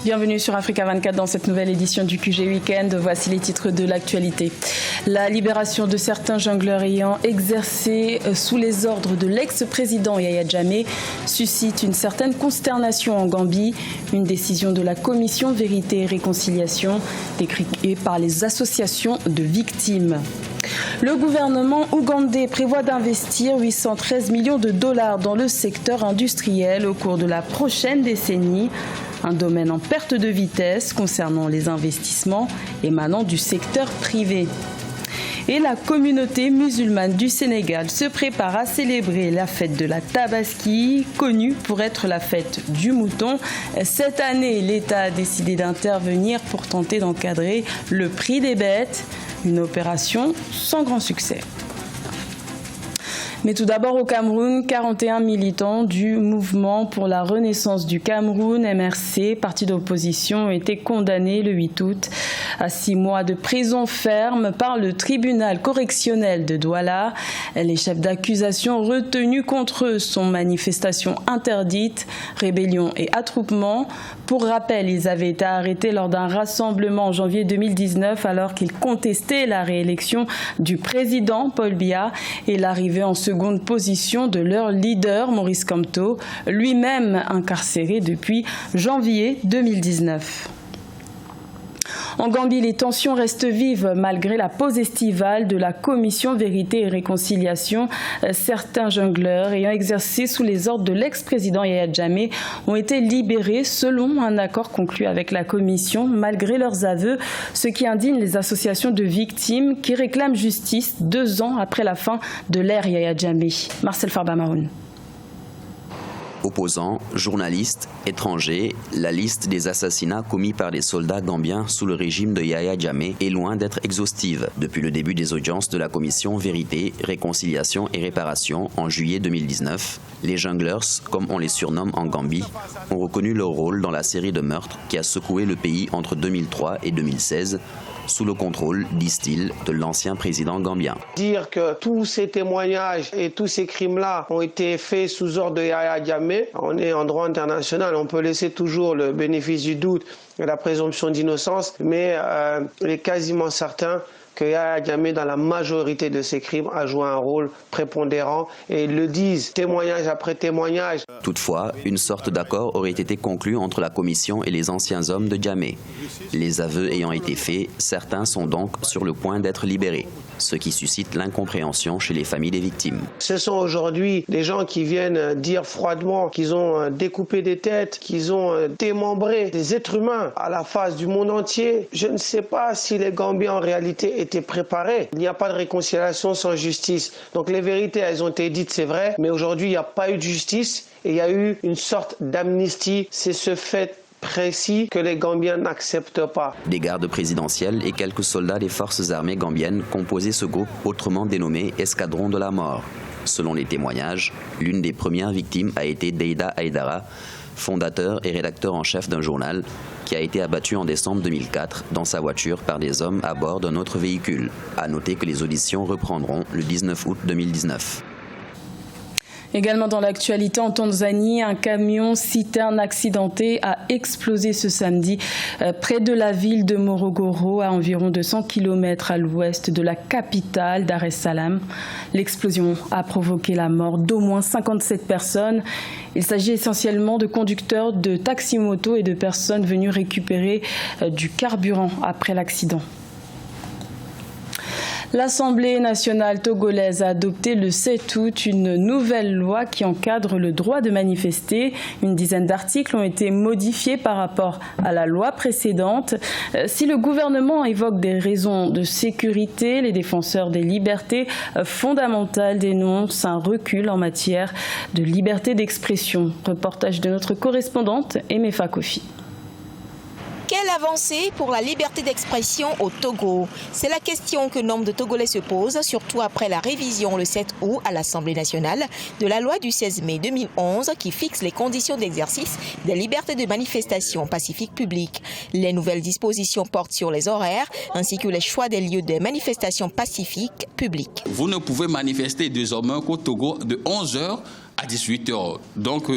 Bienvenue sur Africa 24 dans cette nouvelle édition du QG Weekend. Voici les titres de l'actualité. La libération de certains jongleurs ayant exercé sous les ordres de l'ex-président Yaya Jammeh suscite une certaine consternation en Gambie. Une décision de la commission Vérité et Réconciliation décriée par les associations de victimes. Le gouvernement ougandais prévoit d'investir 813 millions de dollars dans le secteur industriel au cours de la prochaine décennie. Un domaine en perte de vitesse concernant les investissements émanant du secteur privé. Et la communauté musulmane du Sénégal se prépare à célébrer la fête de la Tabaski, connue pour être la fête du mouton. Cette année, l'État a décidé d'intervenir pour tenter d'encadrer le prix des bêtes. Une opération sans grand succès. Mais tout d'abord au Cameroun, 41 militants du mouvement pour la renaissance du Cameroun, MRC, parti d'opposition, ont été condamnés le 8 août à 6 mois de prison ferme par le tribunal correctionnel de Douala. Les chefs d'accusation retenus contre eux sont manifestation interdite, rébellion et attroupement. Pour rappel, ils avaient été arrêtés lors d'un rassemblement en janvier 2019 alors qu'ils contestaient la réélection du président Paul Biya et l'arrivée en seconde position de leur leader Maurice Kamto, lui-même incarcéré depuis janvier 2019. En Gambie, les tensions restent vives malgré la pause estivale de la commission Vérité et Réconciliation. Certains jongleurs ayant exercé sous les ordres de l'ex-président Yaya Jammeh ont été libérés selon un accord conclu avec la commission malgré leurs aveux, ce qui indigne les associations de victimes qui réclament justice 2 ans après la fin de l'ère Yaya Jammeh. Marcel Farba-Maroun. Opposants, journalistes, étrangers, la liste des assassinats commis par des soldats gambiens sous le régime de Yaya Jammeh est loin d'être exhaustive. Depuis le début des audiences de la commission Vérité, Réconciliation et Réparation en juillet 2019, les junglers, comme on les surnomme en Gambie, ont reconnu leur rôle dans la série de meurtres qui a secoué le pays entre 2003 et 2016, sous le contrôle, disent-ils, de l'ancien président gambien. Dire que tous ces témoignages et tous ces crimes-là ont été faits sous ordre de Yaya Jammeh, on est en droit international, on peut laisser toujours le bénéfice du doute et la présomption d'innocence, mais il est quasiment certain que Yaya Jammeh, dans la majorité de ses crimes, a joué un rôle prépondérant et ils le disent, témoignage après témoignage. Toutefois, une sorte d'accord aurait été conclu entre la commission et les anciens hommes de Jammeh. Les aveux ayant été faits, certains sont donc sur le point d'être libérés, ce qui suscite l'incompréhension chez les familles des victimes. Ce sont aujourd'hui des gens qui viennent dire froidement qu'ils ont découpé des têtes, qu'ils ont démembré des êtres humains à la face du monde entier. Je ne sais pas si les Gambiens en réalité étaient préparés. Il n'y a pas de réconciliation sans justice. Donc les vérités, elles ont été dites, c'est vrai, mais aujourd'hui, il n'y a pas eu de justice et il y a eu une sorte d'amnistie. C'est ce fait précis que les Gambiens n'acceptent pas. Des gardes présidentiels et quelques soldats des forces armées gambiennes composaient ce groupe autrement dénommé Escadron de la mort. Selon les témoignages, l'une des premières victimes a été Deida Aïdara, fondateur et rédacteur en chef d'un journal, qui a été abattu en décembre 2004 dans sa voiture par des hommes à bord d'un autre véhicule. À noter que les auditions reprendront le 19 août 2019. Également dans l'actualité, en Tanzanie, un camion citerne accidenté a explosé ce samedi près de la ville de Morogoro, à environ 200 km à l'ouest de la capitale Dar es Salaam. L'explosion a provoqué la mort d'au moins 57 personnes. Il s'agit essentiellement de conducteurs de taxi-moto et de personnes venues récupérer du carburant après l'accident. L'Assemblée nationale togolaise a adopté le 7 août une nouvelle loi qui encadre le droit de manifester. Une dizaine d'articles ont été modifiés par rapport à la loi précédente. Si le gouvernement évoque des raisons de sécurité, les défenseurs des libertés fondamentales dénoncent un recul en matière de liberté d'expression. Reportage de notre correspondante Emefa Kofi. Quelle avancée pour la liberté d'expression au Togo? C'est la question que nombre de Togolais se posent, surtout après la révision le 7 août à l'Assemblée nationale de la loi du 16 mai 2011 qui fixe les conditions d'exercice des libertés de manifestation pacifique publique. Les nouvelles dispositions portent sur les horaires ainsi que les choix des lieux des manifestations pacifiques publiques. Vous ne pouvez manifester désormais qu'au Togo de 11h à 18 heures. Donc,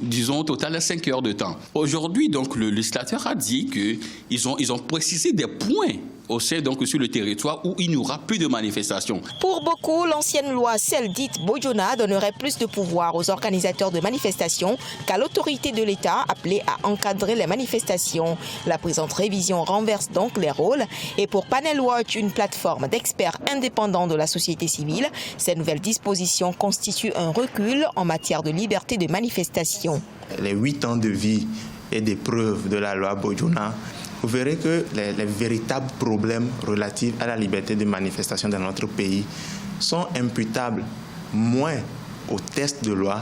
disons au total à 5 heures de temps. Aujourd'hui, donc, le législateur a dit qu'ils ont précisé des points au sein, donc, sur le territoire où il n'y aura plus de manifestations. Pour beaucoup, l'ancienne loi, celle dite Bojona, donnerait plus de pouvoir aux organisateurs de manifestations qu'à l'autorité de l'État appelée à encadrer les manifestations. La présente révision renverse donc les rôles. Et pour Panel Watch, une plateforme d'experts indépendants de la société civile, ces nouvelles dispositions constituent un recul en matière de liberté de manifestation. Les 8 ans de vie et des preuves de la loi Bojona, vous verrez que les véritables problèmes relatifs à la liberté de manifestation dans notre pays sont imputables moins au test de loi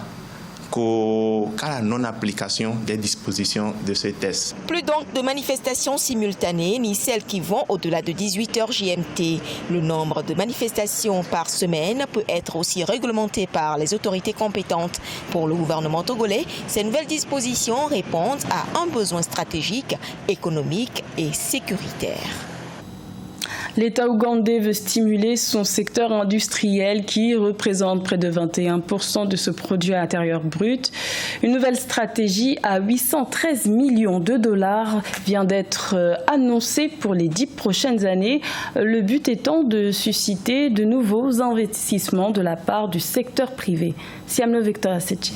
qu'à la non-application des dispositions de ce test. Plus donc de manifestations simultanées, ni celles qui vont au-delà de 18 heures GMT. Le nombre de manifestations par semaine peut être aussi réglementé par les autorités compétentes. Pour le gouvernement togolais, ces nouvelles dispositions répondent à un besoin stratégique, économique et sécuritaire. L'État ougandais veut stimuler son secteur industriel qui représente près de 21% de ce produit intérieur brut. Une nouvelle stratégie à 813 millions de dollars vient d'être annoncée pour les 10 prochaines années. Le but étant de susciter de nouveaux investissements de la part du secteur privé. Siamlo Victor Asechi.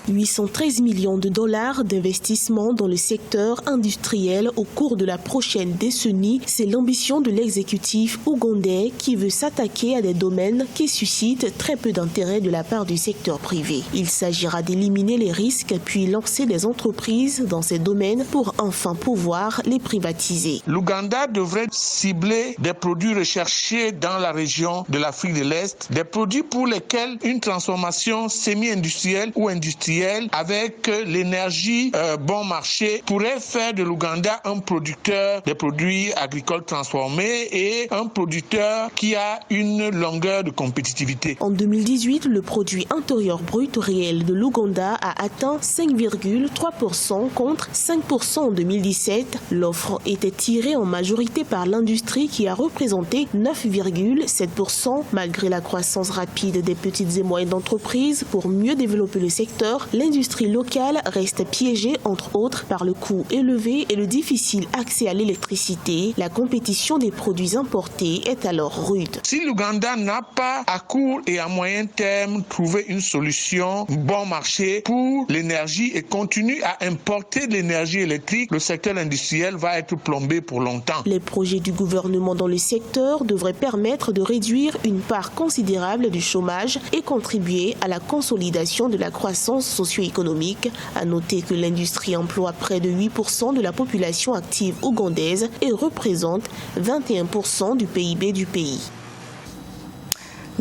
813 millions de dollars d'investissement dans le secteur industriel au cours de la prochaine décennie, c'est l'ambition de l'exécutif ougandais qui veut s'attaquer à des domaines qui suscitent très peu d'intérêt de la part du secteur privé. Il s'agira d'éliminer les risques puis lancer des entreprises dans ces domaines pour enfin pouvoir les privatiser. L'Ouganda devrait cibler des produits recherchés dans la région de l'Afrique de l'Est, des produits pour lesquels une transformation semi-industrielle ou industrielle avec l'énergie bon marché pourrait faire de l'Ouganda un producteur de produits agricoles transformés et un producteur qui a une longueur de compétitivité. En 2018, le produit intérieur brut réel de l'Ouganda a atteint 5,3% contre 5% en 2017. L'offre était tirée en majorité par l'industrie qui a représenté 9,7%. Malgré la croissance rapide des petites et moyennes entreprises pour mieux développer le secteur, l'industrie locale reste piégée entre autres par le coût élevé et le difficile accès à l'électricité. La compétition des produits importés est alors rude. Si l'Ouganda n'a pas à court et à moyen terme trouvé une solution bon marché pour l'énergie et continue à importer de l'énergie électrique, le secteur industriel va être plombé pour longtemps. Les projets du gouvernement dans le secteur devraient permettre de réduire une part considérable du chômage et contribuer à la consolidation de la croissance socio-économique. À noter que l'industrie emploie près de 8% de la population active ougandaise et représente 21% du PIB du pays.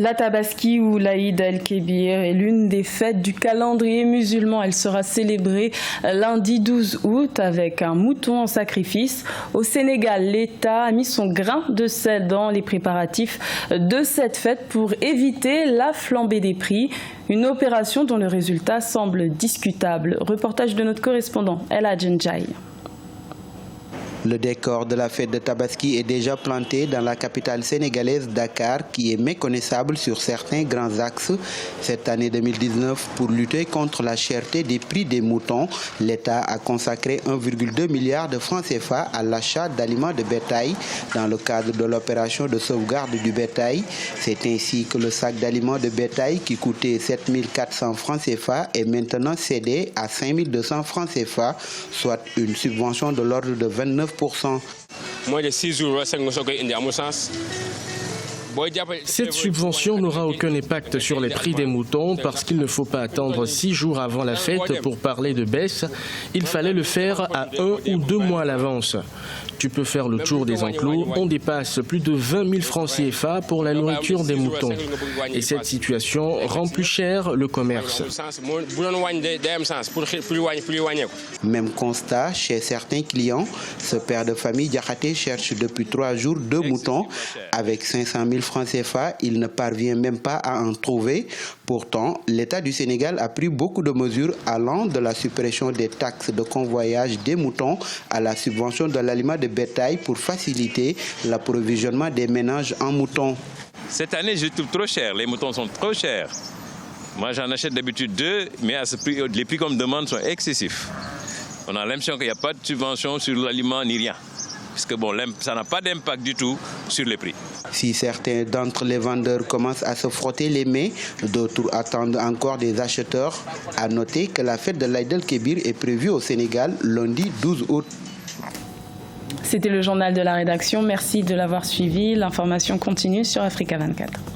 La Tabaski ou l'Aïd el-Kébir est l'une des fêtes du calendrier musulman. Elle sera célébrée lundi 12 août avec un mouton en sacrifice. Au Sénégal, l'État a mis son grain de sel dans les préparatifs de cette fête pour éviter la flambée des prix. Une opération dont le résultat semble discutable. Reportage de notre correspondant El Adjenjaï. Le décor de la fête de Tabaski est déjà planté dans la capitale sénégalaise Dakar, qui est méconnaissable sur certains grands axes. Cette année 2019, pour lutter contre la cherté des prix des moutons, l'État a consacré 1,2 milliard de francs CFA à l'achat d'aliments de bétail dans le cadre de l'opération de sauvegarde du bétail. C'est ainsi que le sac d'aliments de bétail qui coûtait 7 400 francs CFA est maintenant cédé à 5 200 francs CFA, soit une subvention de l'ordre de 29%. Cette subvention n'aura aucun impact sur les prix des moutons parce qu'il ne faut pas attendre 6 jours avant la fête pour parler de baisse. Il fallait le faire à 1 ou 2 mois à l'avance. Tu peux faire le tour des enclos, on dépasse plus de 20 000 francs CFA pour la nourriture des moutons. Et cette situation rend plus cher le commerce. Même constat chez certains clients. Ce père de famille Diakhaté cherche depuis 3 jours 2 moutons. Avec 500 000 francs CFA, il ne parvient même pas à en trouver. Pourtant, l'État du Sénégal a pris beaucoup de mesures allant de la suppression des taxes de convoyage des moutons à la subvention de l'aliment de bétail pour faciliter l'approvisionnement des ménages en moutons. Cette année, je trouve trop cher. Les moutons sont trop chers. Moi, j'en achète d'habitude 2, mais à ce prix, les prix qu'on me demande sont excessifs. On a l'impression qu'il n'y a pas de subvention sur l'aliment ni rien. Parce que bon, ça n'a pas d'impact du tout sur les prix. Si certains d'entre les vendeurs commencent à se frotter les mains, d'autres attendent encore des acheteurs. À noter que la fête de l'Aïd el-Kébir est prévue au Sénégal lundi 12 août. C'était le journal de la rédaction. Merci de l'avoir suivi. L'information continue sur Africa 24.